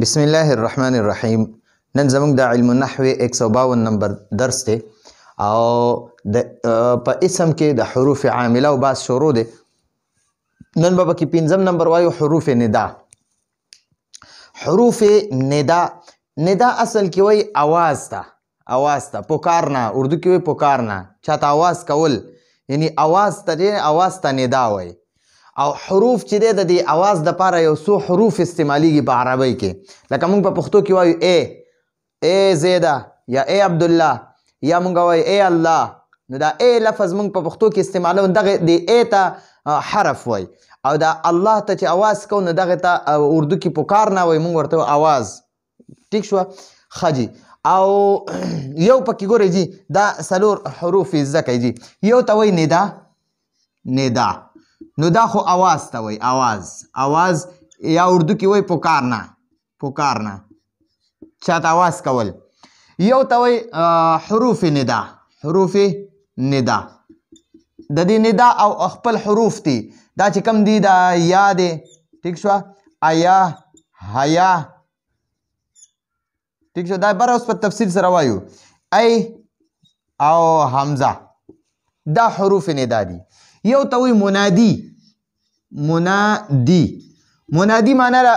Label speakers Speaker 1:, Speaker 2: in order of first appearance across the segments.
Speaker 1: بسم الله الرحمن الرحیم. نن زموږ د علم النحو 152 نمبر درس دی او په اسم کې د حروف عامله او باز شروع دی. نن به کې 5 نمبر وایو حروف ندا. حروف ندا اصل کې وای आवाज ته پکارنا، اردو کې وای پکارنا، چاته आवाज کول، یعنی आवाज ته ندا وای. او حروف چې د دې आवाज د پاره یو څو حروف استعماليږي په عربی کې، لکه موږ په پښتو کې وایو اے زیدا یا اے عبد الله یا موږ وایو اے الله. نو دا اے لفظ موږ په پښتو کې استعمالو، دغه د اے ته حرف وای، او دا الله ته چې आवाज کو نو دغه ته اردو کې پکار نه وای، موږ ورته आवाज. ټیک شو خجی. او یو پکې ګورئ جی دا سلور حروف زکه جی. یو ته وای ندا، نو دا خو आवाज ته وای، आवाज یا اردو کې وای پکارنا چاته आवाज کول. یو ته وای حروف ندا. د دې ندا او خپل حروف دي، دا چې کم دي دا یا دی، ټیک شو، ایا، حیا، ټیک شو. دا بر اوس په تفصیل سره وایو. ای او حمزه دا حروف ندا دي. یو ته وای منادی معنی را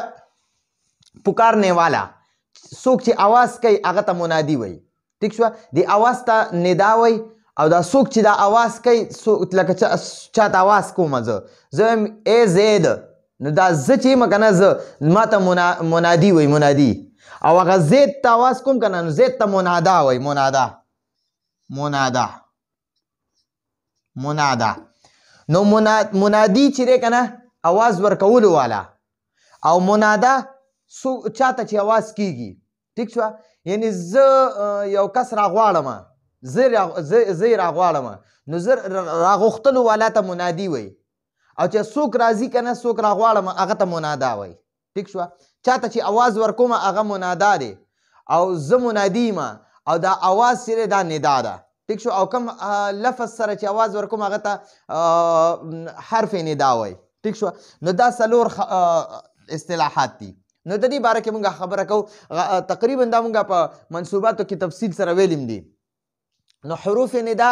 Speaker 1: پکارنے والا، څوک چې आवाज کوي هغه ته منادی وای. ټیک شو. دی आवाज ته ندا وای. او دا څوک چې دا आवाज کوي، لکه چاته आवाज کوم زه اے زید، نو دا زه چې یم کنه زه ماته منادی وای، منادی. او هغه زید ته आवाज کوم کنه نو زید ته منادا وای، منادا. نو منادی چې دی کنه आवाज ورکولو والا، او منادا چاته چې आवाज کیږي. ټیک شو. یعنی زه یو کس راغواړم، زه راغواړم، نو زه راغوښتلو والا ته منادی وای. او چې څوک راځي کنه څوک راغواړم هغه ته منادا وای. ټیک شو. چاته چې आवाज ورکوم هغه منادا دی، او زه منادی ما، او دا आवाज چې دا ندا ده. ټیک شو. او کوم لفظ سره چې आवाज ورکوم هغه ته حرف ندا وای. ټیک شو. نو دا سلور اصطلاحات دي. نو د دې باره کې مونږ خبره کوو، تقریبا دا مونږ په منصوباتو کې تفصیل سره ویلیم دي. نو حروف ندا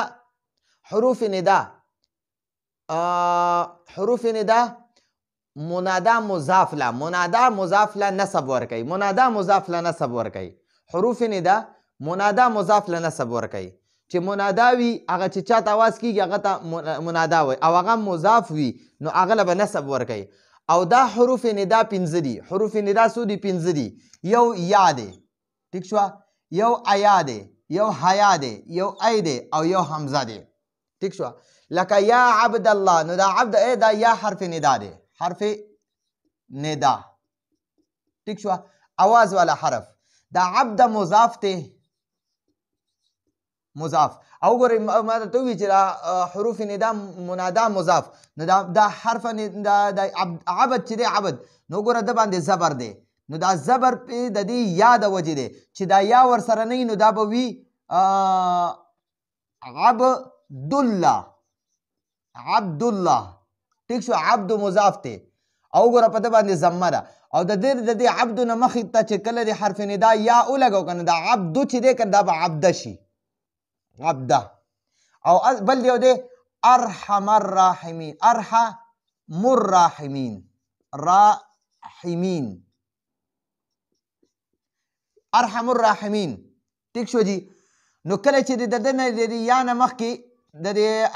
Speaker 1: منادا مضاف له نسب ورکوي. حروف ندا منادا مضاف له نسب ورکوي. چې منادا وي هغه چې چاته आवाज کیږي هغه ته منادا وي، او هغه مضاف وي نو هغه له به نسب ورکوي. او دا حروف ندا 5 دي. حروف ندا څو دي؟ 5 دي. یو یا دی، ټیک شو، یو ایا دی، یو حیا دی، یو ای دی، او یو حمزه دی. ټیک شو. لکه یا عبد الله، نو دا عبد ای دا یا حرف ندا دی، حرف ندا. ټیک شو. आवाज والا حرف. دا عبد مضاف ته، مضاف. او ګورئ ما ته وی چې حروف ندا منادا مضاف، نو دا حرف دا عبد چې دی عبد، نو ګوره د باندې زبر دی، نو دا زبر د دې یا د وجې دی چې دا یا ور سره نه وي، نو دا به وي عبدالله. ټیک شو. عبد مضاف ته، او ګوره په د باندې ضمه ده، او د دې عبد نه مخې ته چې کله د حرف ندا یا ولګو کنه دا عبد چې دی کنه دا به عبده شي، عبده. او بل دیو دی ارحم الراحمین، ارحم الراحمین. ټیک شو جی. نو کله چې د دنه د یا نه مخکې د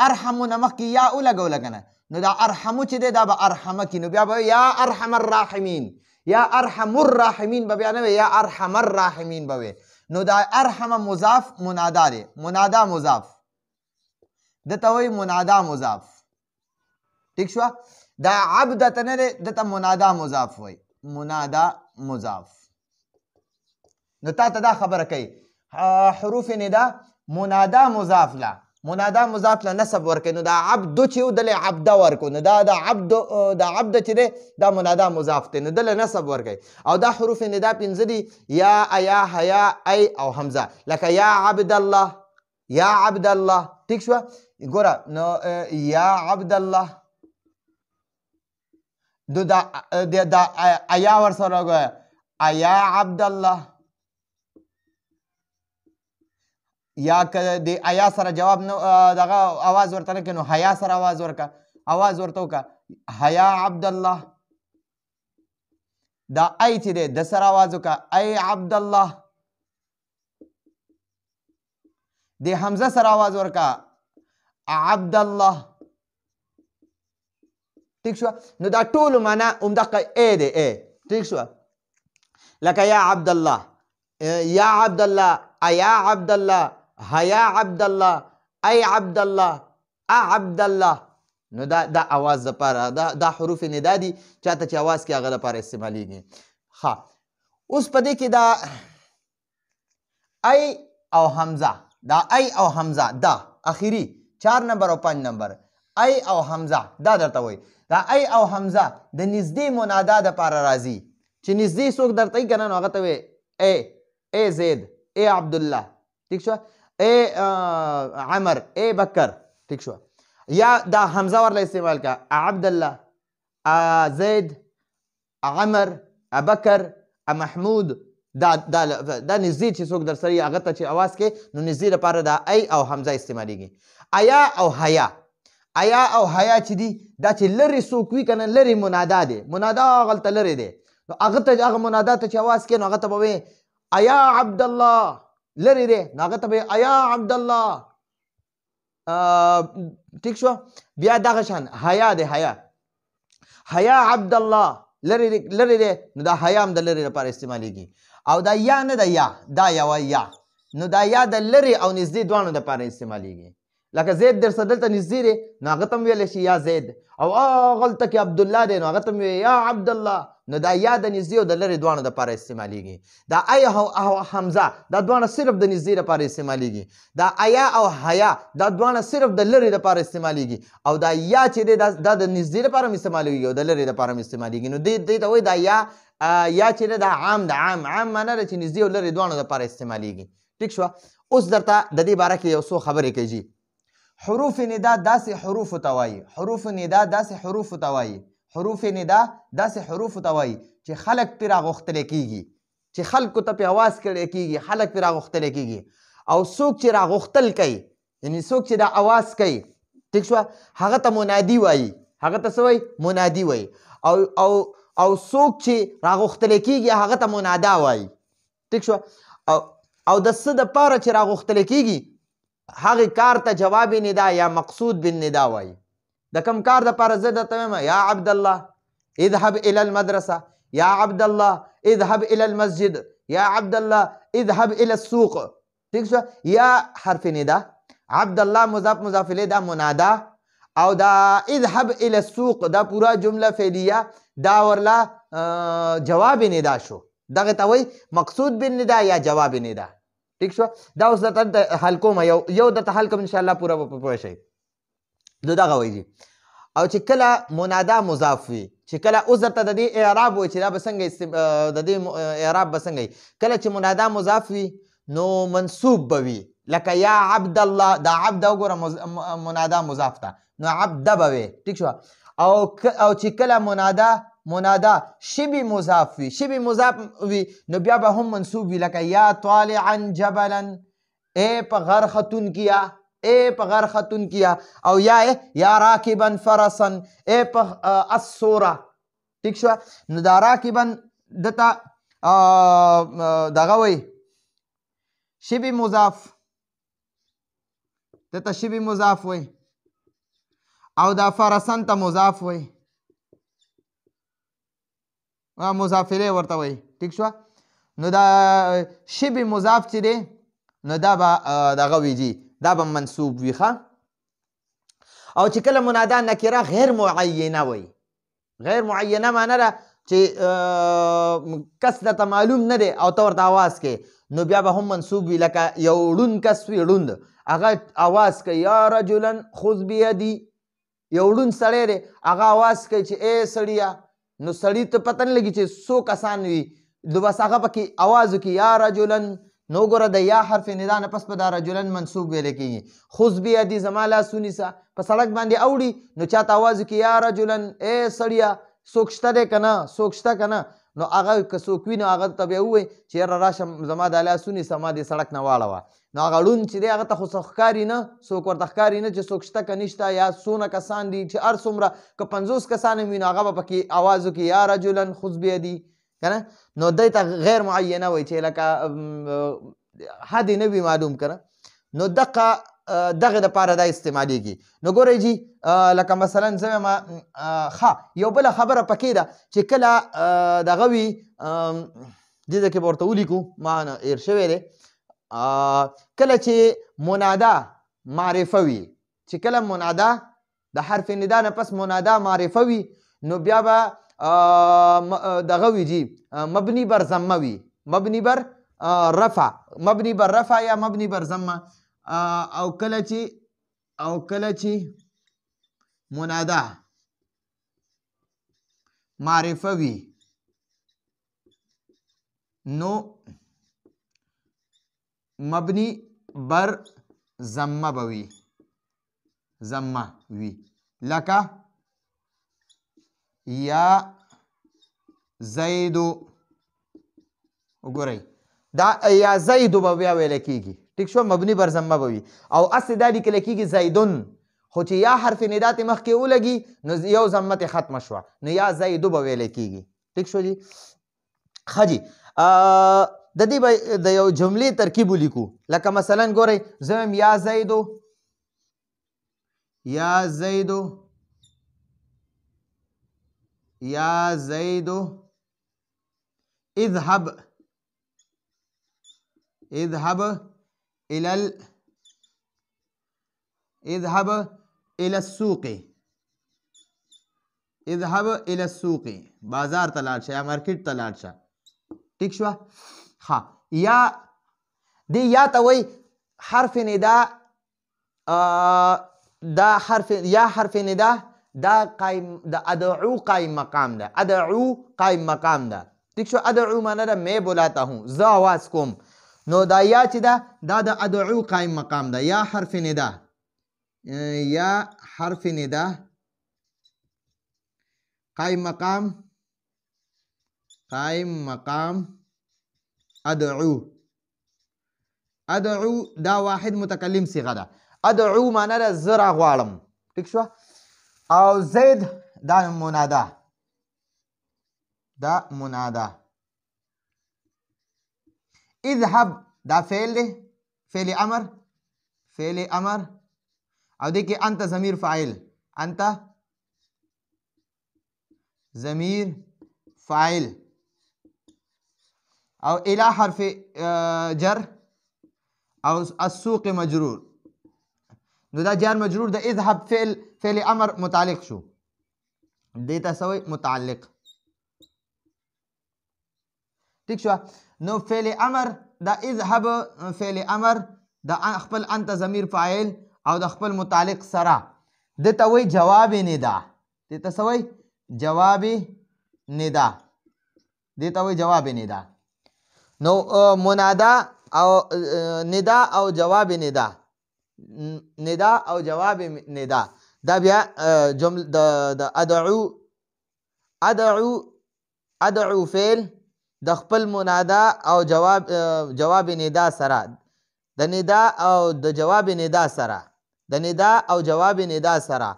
Speaker 1: ارحم نه مخکې یا ولګوله کنه، نو دا ارحمو چې دی دا به ارحمه کی، نو بیا به یا ارحم الراحمین، یا ارحم الراحمین به بیا نه وي، یا ارحم الراحمین به وي. نو دا ارحم مضاف منادا دی، منادا مضاف دته وای، منادا مضاف. ټیک شو. دا عبد ته نه دی، دته منادا مضاف وای، منادا مضاف. نو تا ته دا خبره کوي حروف ندا منادا مضاف له نسب ورکوي. نو دا عبد چې و دله عبده ورکو، نو دا عبد چې دی دا منادا مضاف دی، نو دله نسب ورکوي. او دا حروف ندا 5 دي، یا ایا حیا ای او حمزه. لکه یا عبد الله. ټیک شو. ګوره نو یا عبد الله دا ایا ور سره ایا عبد الله، یا که د ایا سره جواب نه دغه اواز ورته نه کوي نو حیا سره اواز ورکه، اواز ورته وکړه حیا عبد الله. دا ای چې دی د سره اواز وکړه ای عبد الله. د حمزه سره اواز ورکړه عبد الله. ټیک شو. نو دا ټولو معنا همدغه ای دی ای. ټیک شو. لکه یا عبد الله، یا عبد الله، ایا عبد الله، حیا عبد الله، ای عبد الله، عبد الله. نو دا اواز دپاره دا حروف ندا دي چاته چې اواز کې هغه دپاره استعمالیږي. ښه اوس په دې کې دا ای او حمزه، دا ای او حمزه دا اخیری 4 نمبر او 5 نمبر ای او حمزه دا درته وایي. دا ای او حمزه د نږدې منادا دپاره راځي چې نږدې څوک درته وایي که نه نو هغه ته وایي ای زید، ای عبدالله. ټیک شوه. ای عمر، ای بکر. ټیک شوه. یا دا حمزه ورله استعمال کا عبدالله، زید، عمر، بکر، محمود. دا نږدې چې څوک در سره هغه ته چې اواز کې نو نږدې لپاره دا ای او حمزه استعمالیږي. ایا او حیا، ایا او حیا چې دي دا چې لرې څوک وي که نه لرې منادا دی، منادا هغلته لرې دی نو هغه ته هغه منادا ته چې اواز کې نو هغه ته به وایي ایا عبدالله. لرې دی نو هغه ته به ایا عبدالله. ټیک شو. بیا دغه شان حیا دی، حیا، حیا عبدالله. لرې دی نو دا حیا هم د لرې لپاره استعمالیږي. او دا یا نه ده، یا دا یوه یا، نو دا یا د لرې او نږدې دواړو دپاره استعمالیږي. لکه زید درسه دلته نږدې دی نو هغه ته هم ویلی شي یا زید، او هغلته کې عبدالله دی نو هغه ته هم ویل یا عبدالله. نو دا یا د نږدې او د لرې دواړو دپاره استعمالیږي. دا ای او حمزه دا دواړه صرف د نږدې لپاره استعمالیږي. دا ایا او حیا دا دواړه صرف د لرې لپاره استعمالیږي. او دا یا چې دی دا د نږدې لپاره هم استعمالیږي او د لرې لپاره هم استعمالیږي. نو دې ته وایي دا یا چې دی دا عام ده. عام معنا ده چې نږدې او لرې دواړو لپاره استعمالیږي. ټیک شوه. اوس درته د دې باره کې یو څو خبرې کوي. حروف ندا داسې حروفو ته وایي، حروف ندا داسې حروفو ته وایي، حروف ندا داسې حروفو ته وایي چې خلک پرې راغوښتلی کېږي، چې خلکو ته پرې اواز کړی کېږي، خلک پرې راغوښتلی کېږي. او څوک چې راغوښتل کوي یعنې څوک چې دا اواز کوي ټیک شوه هغه ته منادي وایي. هغه ته څه وایي؟ منادي وایي. او څوک چې راغوښتلی کېږي هغه ته منادا وایي. ټیک شوه. او د څه دپاره چې راغوښتلی کېږي هغې کار ته جواب ندا یا مقصود بالندا وایي. د کم کار دپاره زه درته وایم یا عبدالله اذهب الى المدرسه، یا عبدالله اذهب الى المسجد، یا عبدالله اذهب الى السوق. ٹھیک شو. یا حرف ندا، عبدالله مضاف مضاف الیه دا منادا، او دا اذهب الى السوق دا پورا جمله فعلیه دا ورلا جواب ندا شو. دغه ته وایي مقصود بالندا یا جواب ندا. ٹھیک شو. دا اوس درته حل کوم، یو درته حل کوم انشاءالله پوره به پوه شئ. نو دغه وایي. او چې کله منادا مضاف وي، چې کله اوس درته د دې اعراب وایي چې دا به څنګه د دې اعراب به څنګه وي. کله چې منادا مضاف وي نو منصوب به وي. لکه یا عبد الله، دا عبد وګوره منادا مضاف ته نو عبد به وي. ټیک شو. او چې کله منادا شبی مضاف وي، شبی مضاف وي نو بیا به هم منصوب وي. لکه یا طالعا جبلا، اے په غر ختون کیا، اے په غر ختون کیا. او یا راکبا فرسا، اے په السوره. ٹھیک شو. نو دا راکبا دته دغه وایي شبی مضاف، دته شبی مضاف وایي. او دا فرسن ته مضاف وایي، مضاف الیه ورته وایي. ټیک شو. نو دا شبی مضاف چې دی نو دا به دغه ویجي، دا به منصوب وي. ښه. او چې کله منادا نکره غیر معینه وایي، غیر معینه معنی ده چې کس درته معلوم نه دی او ته ورته اواز کوې نو بیا به هم منصوب وي. لکه یو ړوند کس وي، ړوند، هغه اواز کوي یا رجلا خذ بیدي. یو ړوند سړی دی هغه اواز کوي چې ای سړیه، نو سړي ته پته نه لګي چې څو کسان وي نو بس هغه پکې اواز وکړي یا رجلا. نو ګوره د یا حرف ندا نه پس په دا رجلا منصوب ویلی کېږي. خذ بیدي زما لاس ونیسه، په سړک باندې اوړي نو چاته اواز وکړي یا رجلا، ای سړیه څوک شته دی که نه، څوک شته که نه. نو هغه که څوک وي نو هغه ته بیا ووایي چې یاره راشه زما دا لاس ونیسه ما دې سړک نه واړوه نو هغه ړوند چې دی هغه ته خو څه ښکاري نه څوک ورته ښکاري نه چې څوک شته که نشته یا څونه کسان دي چې هر څومره که 50 کسان هم وي نو هغه به پکې اواز وکړي یا رجلا خذ بیدي که نه نو دی ته غیر معینه وایي چې لکه حد یې نه وي معلوم که نه نو دغه دپاره دا استعمالیږي نو ګورئ جي لکه مثلا زه یم ښه یو بله خبره پکې ده چې کله دغه وي دې ځای کې به ورته ولیکو ما نه هېر شوی دی کله چې منادا معرفه وي چې کله منادا د حرف ندا نه پس منادا معرفه وي نو بیا به دغه وي جي مبني بر ضمه وي مبني بر رفع یا مبني بر ضمه او کله چې منادا معرفه وي نو مبني بر ضمه به وي لکه یا زیدو وګورئ دا یا زیدو به بیا ویلی کېږي ټیک شو مبني بر ضمه به وي او هسې دا لیکلی کېږي زیدون خو چې یا حرف ندا تې مخکې ولګي نو یو ضمه تې ختمه شوه نو یا زیدو به ویلی کېږي ټیک شو جي ښه جي د دې به د یو جملې ترکیب ولیکو لکه مثلا ګورئ زه یم یا زیدو اذهب الى السوق بازار ته لاړ شه یا مارکیټ ته لاړ شه ټیک شوه ها یا دې یا ته وایي حرف ندا دا حرف ندا دا قائم د ادعو قائم مقام ده ٹھیک شو ادعو معنی ده میں بلاتا ہوں زه آواز کوم نو دا یا چې ده دا د ادعو قائم مقام ده یا حرف ندا قائم مقام ادعو دا واحد متکلم صیغه ده ادعو معنی ده زه راغواړم ټیک شو او زید دا منادا اذهب دا فعل ده فعل امر او دې کې انت ضمیر فاعل او الى حرف جر او السوق مجرور نو دا جار مجرور د اذهب فعل امر متعلق شو دیتا سوی متعلق ٹھیک شو نو فعل امر دا اذهب فعل امر دا خپل انت ضمیر فاعل او د خپل متعلق سره دته وی جواب ندا دته سوی جواب ندا نو منادا او ندا او جواب ندا دا بیا جمله د ادعو فعل د خپل منادا او جواب ندا سره د ندا او جواب ندا سره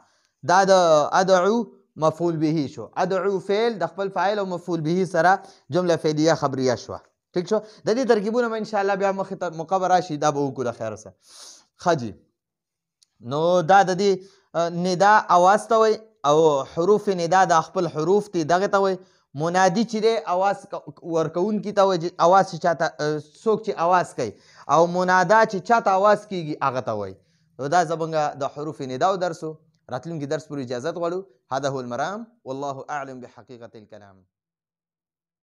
Speaker 1: دا د ادعو مفعول به شو ادعو فعل د خپل فاعل او مفعول به سره جمله فعلیه خبریه شو ٹھیک شو د دې ترکیبونه ان شاء الله بیا مخې ته مقبر راشي دا به وکړو خیر سره خجی نو دا د دې ندا اواز ته وي او حروف ندا د خپل حروف دي دغه ته وي منادي چې دی اواز ورکوونکي ته وایي اواز چې چاته څوک چې اواز کوي او منادا چې چاته اواز کیږي هغه ته وایي نو دا زموږ د حروف نداو درس راتلونکي درس پورې اجازت غواړو هذا هو المرام والله اعلم بحقيقة الكلام